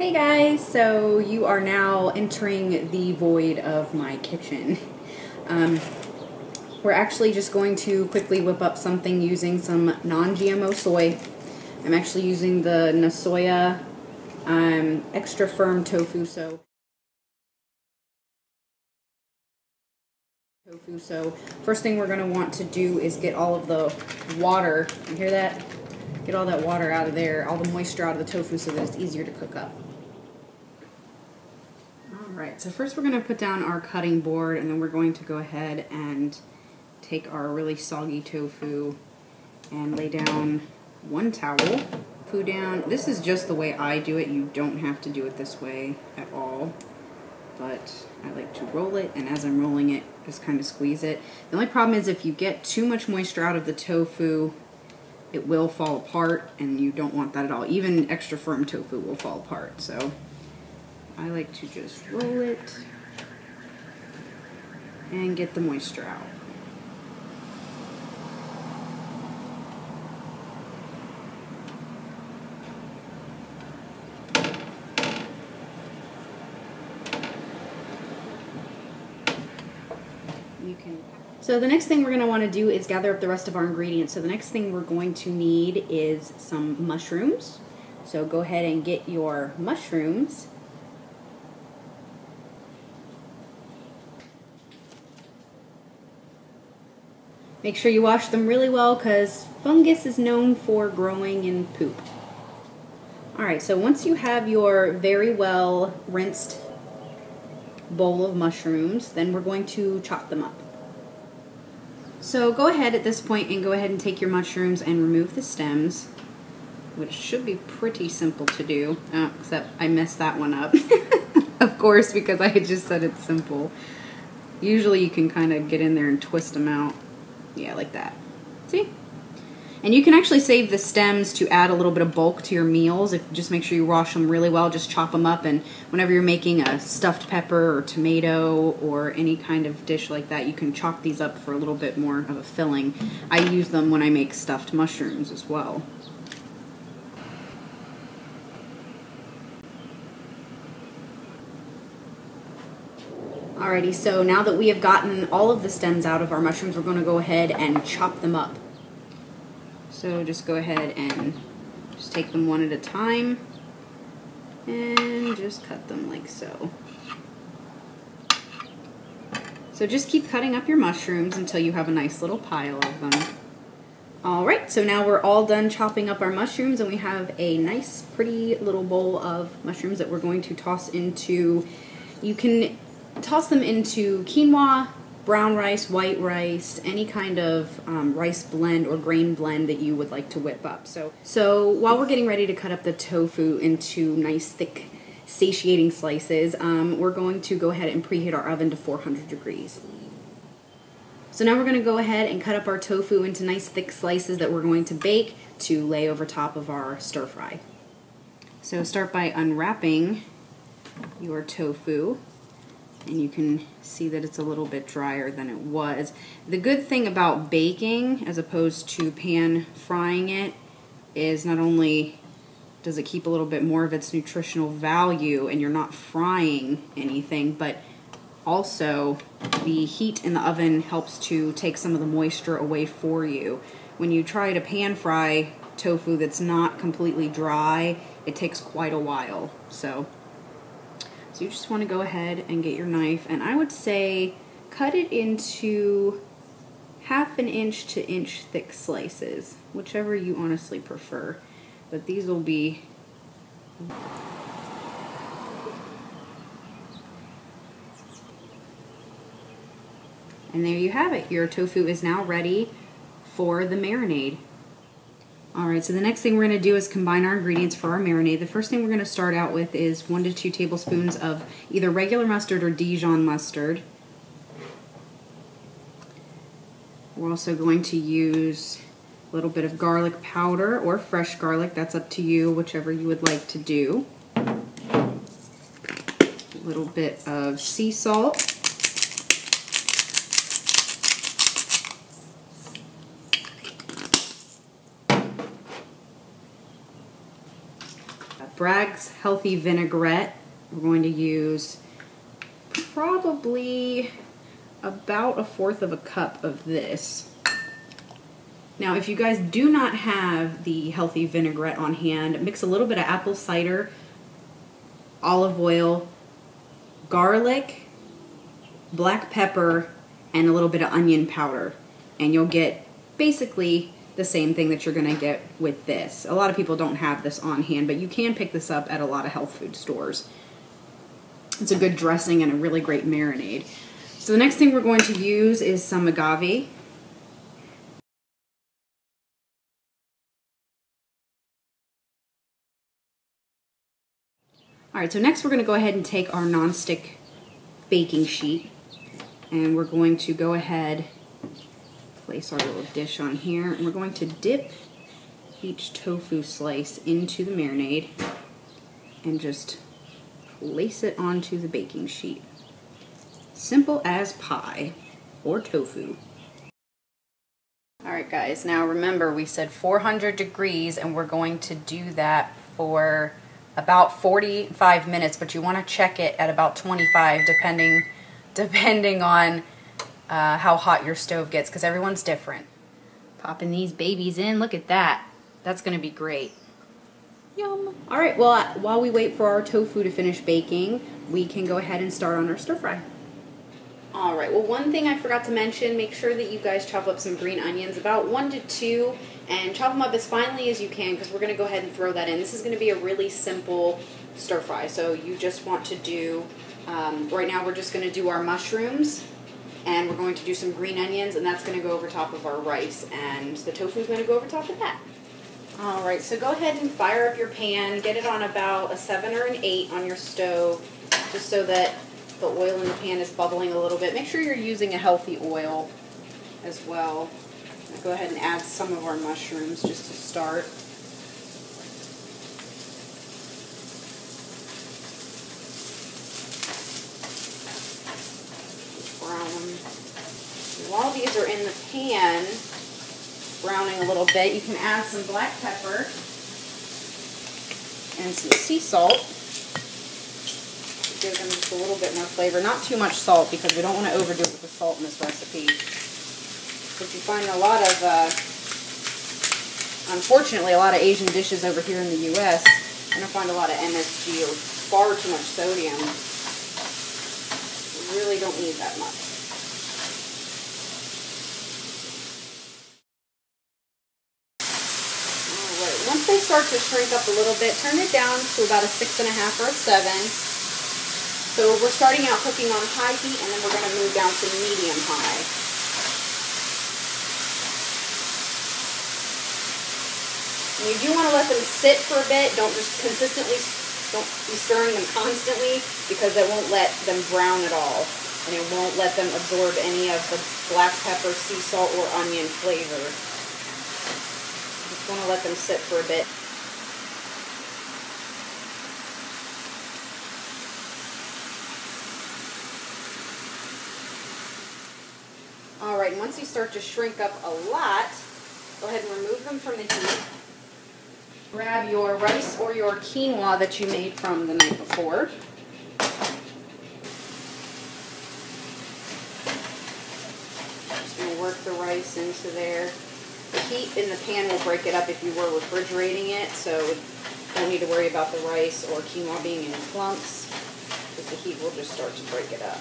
Hey guys, so you are now entering the void of my kitchen. We're actually just going to quickly whip up something using some non-GMO soy. I'm actually using the Nasoya extra firm tofu. So first thing we're going to want to do is get all of the water, you hear that? Get all that water out of there, all the moisture out of the tofu so that it's easier to cook up. Alright, so first we're going to put down our cutting board, and then we're going to go ahead and take our really soggy tofu and lay down one towel. Food down. This is just the way I do it. You don't have to do it this way at all. But I like to roll it, and as I'm rolling it, just kind of squeeze it. The only problem is if you get too much moisture out of the tofu, it will fall apart, and you don't want that at all. Even extra firm tofu will fall apart, so I like to just roll it and get the moisture out. So the next thing we're going to want to do is gather up the rest of our ingredients. So the next thing we're going to need is some mushrooms. So go ahead and get your mushrooms. Make sure you wash them really well because fungus is known for growing in poop. Alright, so once you have your very well rinsed bowl of mushrooms, then we're going to chop them up. So go ahead at this point and go ahead and take your mushrooms and remove the stems, which should be pretty simple to do, except I messed that one up, of course, because I had just said it's simple. Usually you can kind of get in there and twist them out. Yeah, like that. See? And you can actually save the stems to add a little bit of bulk to your meals. If just make sure you wash them really well, just chop them up, and whenever you're making a stuffed pepper or tomato or any kind of dish like that, you can chop these up for a little bit more of a filling. I use them when I make stuffed mushrooms as well. Alrighty, so now that we have gotten all of the stems out of our mushrooms, we're going to go ahead and chop them up. So just go ahead and just take them one at a time and just cut them like so. So just keep cutting up your mushrooms until you have a nice little pile of them. Alright, so now we're all done chopping up our mushrooms, and we have a nice pretty little bowl of mushrooms that we're going to toss into. You can toss them into quinoa, brown rice, white rice, any kind of rice blend or grain blend that you would like to whip up. So while we're getting ready to cut up the tofu into nice thick satiating slices, we're going to go ahead and preheat our oven to 400 degrees. So now we're going to go ahead and cut up our tofu into nice thick slices that we're going to bake to lay over top of our stir fry. So start by unwrapping your tofu. And you can see that it's a little bit drier than it was. The good thing about baking as opposed to pan frying it is not only does it keep a little bit more of its nutritional value and you're not frying anything, but also the heat in the oven helps to take some of the moisture away for you. When you try to pan fry tofu that's not completely dry, it takes quite a while. So you just want to go ahead and get your knife, and I would say cut it into 1/2 inch to inch thick slices, whichever you honestly prefer. But these will be and there you have it. Your tofu is now ready for the marinade. Alright, so the next thing we're going to do is combine our ingredients for our marinade. The first thing we're going to start out with is 1 to 2 tablespoons of either regular mustard or Dijon mustard. We're also going to use a little bit of garlic powder or fresh garlic. That's up to you, whichever you would like to do. A little bit of sea salt. Bragg's Healthy Vinaigrette. We're going to use probably about 1/4 cup of this. Now, if you guys do not have the healthy vinaigrette on hand, mix a little bit of apple cider, olive oil, garlic, black pepper, and a little bit of onion powder. And you'll get basically the same thing that you're going to get with this. A lot of people don't have this on hand, but you can pick this up at a lot of health food stores. It's a good dressing and a really great marinade. So the next thing we're going to use is some agave. Alright, so next we're going to go ahead and take our nonstick baking sheet, and we're going to go ahead, place our little dish on here, and we're going to dip each tofu slice into the marinade and just place it onto the baking sheet. Simple as pie, or tofu. Alright guys, now remember we said 400 degrees and we're going to do that for about 45 minutes, but you want to check it at about 25 depending on how hot your stove gets, because everyone's different. Popping these babies in, look at that. That's going to be great. Yum. Alright, well while we wait for our tofu to finish baking, we can go ahead and start on our stir fry. Alright, well one thing I forgot to mention, make sure that you guys chop up some green onions, about 1 to 2, and chop them up as finely as you can because we're going to go ahead and throw that in. This is going to be a really simple stir fry, so you just want to do, right now we're just going to do our mushrooms, and we're going to do some green onions, and that's going to go over top of our rice, and the tofu is going to go over top of that. Alright, so go ahead and fire up your pan, get it on about a 7 or an 8 on your stove, just so that the oil in the pan is bubbling a little bit. Make sure you're using a healthy oil as well. I'll go ahead and add some of our mushrooms just to start. Brown them. And while these are in the pan, browning a little bit, you can add some black pepper and some sea salt. Give them just a little bit more flavor. Not too much salt because we don't want to overdo it with the salt in this recipe. But you find a lot of, unfortunately, a lot of Asian dishes over here in the U.S. you're going to find a lot of MSG or far too much sodium. You really don't need that much. Alright, once they start to shrink up a little bit, turn it down to about a 6.5 or a 7. So we're starting out cooking on high heat, and then we're going to move down to medium-high. And you do want to let them sit for a bit. Don't be stirring them constantly, because it won't let them brown at all. And it won't let them absorb any of the black pepper, sea salt, or onion flavor. Just want to let them sit for a bit. Alright, once these start to shrink up a lot, go ahead and remove them from the heat. Grab your rice or your quinoa that you made from the night before. Just going to work the rice into there. The heat in the pan will break it up if you were refrigerating it, so don't need to worry about the rice or quinoa being in clumps, because the heat will just start to break it up.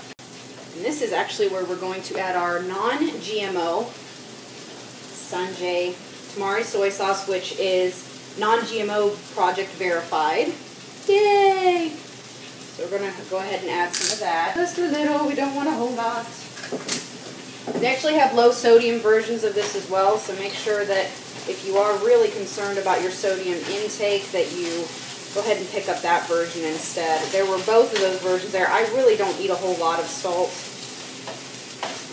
And this is actually where we're going to add our non-GMO Sanjay tamari soy sauce, which is non-GMO project verified. Yay! So we're going to go ahead and add some of that. Just a little, we don't want a whole lot. They actually have low sodium versions of this as well, so make sure that if you are really concerned about your sodium intake, that you go ahead and pick up that version instead. There were both of those versions there. I really don't eat a whole lot of salt,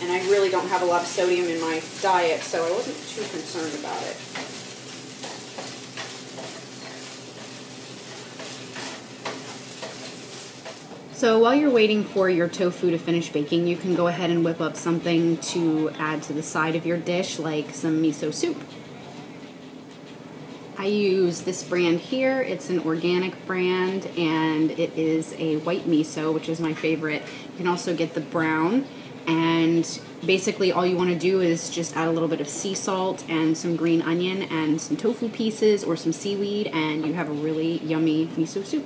and I really don't have a lot of sodium in my diet, so I wasn't too concerned about it. So while you're waiting for your tofu to finish baking, you can go ahead and whip up something to add to the side of your dish, like some miso soup. I use this brand here. It's an organic brand, and it is a white miso, which is my favorite. You can also get the brown, and basically all you want to do is just add a little bit of sea salt and some green onion and some tofu pieces or some seaweed, and you have a really yummy miso soup.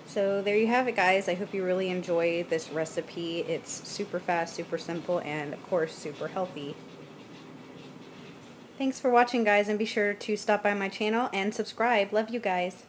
So there you have it, guys. I hope you really enjoy this recipe. It's super fast, super simple, and of course super healthy. Thanks for watching, guys, and be sure to stop by my channel and subscribe. Love you guys.